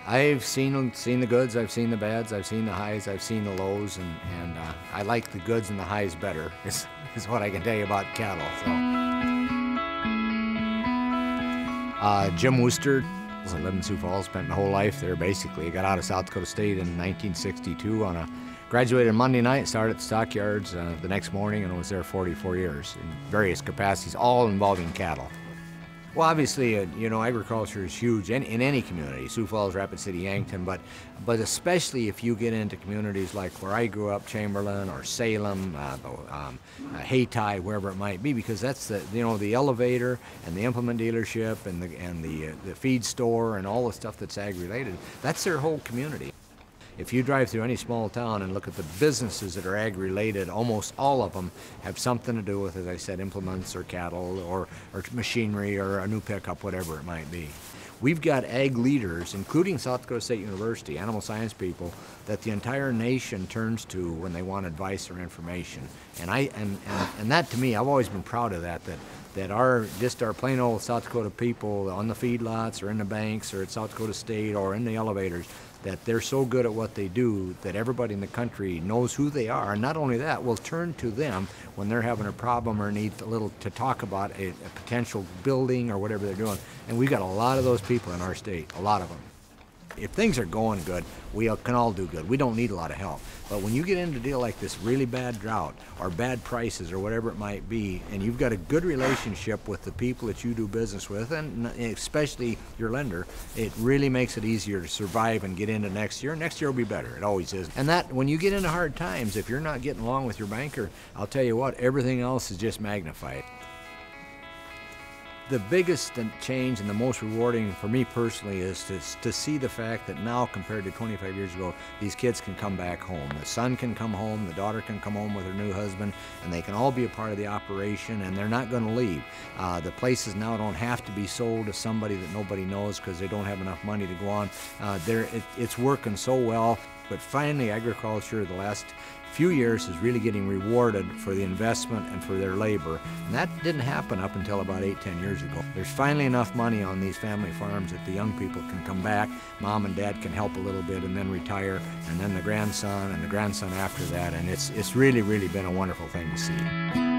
I've seen the goods, I've seen the bads, I've seen the highs, I've seen the lows, and I like the goods and the highs better, is what I can tell you about cattle. So. Jim Woster, I lived in Sioux Falls, spent my whole life there basically. I got out of South Dakota State in 1962 graduated Monday night, started at the stockyards the next morning, and was there 44 years in various capacities, all involving cattle. Well, obviously, you know, agriculture is huge in any community, Sioux Falls, Rapid City, Yankton, but especially if you get into communities like where I grew up, Chamberlain or Salem, Hayti, wherever it might be, because that's the elevator and the implement dealership and the feed store and all the stuff that's ag-related. That's their whole community. If you drive through any small town and look at the businesses that are ag-related, almost all of them have something to do with, as I said, implements or cattle or machinery or a new pickup, whatever it might be. We've got ag leaders, including South Dakota State University, animal science people, that the entire nation turns to when they want advice or information. And that, to me, I've always been proud of that our plain old South Dakota people on the feedlots or in the banks or at South Dakota State or in the elevators, that they're so good at what they do that everybody in the country knows who they are, and not only that, will turn to them when they're having a problem or need a little to talk about a potential building or whatever they're doing. And we've got a lot of those people in our state, a lot of them. If things are going good, we can all do good. We don't need a lot of help. But when you get into a deal like this really bad drought or bad prices or whatever it might be, and you've got a good relationship with the people that you do business with, and especially your lender, it really makes it easier to survive and get into next year. Next year will be better. It always is. And that, when you get into hard times, if you're not getting along with your banker, I'll tell you what, everything else is just magnified. The biggest change and the most rewarding for me personally is to see the fact that now, compared to 25 years ago, these kids can come back home. The son can come home, the daughter can come home with her new husband, and they can all be a part of the operation, and they're not going to leave. The places now don't have to be sold to somebody that nobody knows because they don't have enough money to go on. It's working so well. But finally, agriculture the last few years is really getting rewarded for the investment and for their labor. And that didn't happen up until about 8-10 years ago. There's finally enough money on these family farms that the young people can come back, mom and dad can help a little bit and then retire, and then the grandson and the grandson after that. And it's really, really been a wonderful thing to see.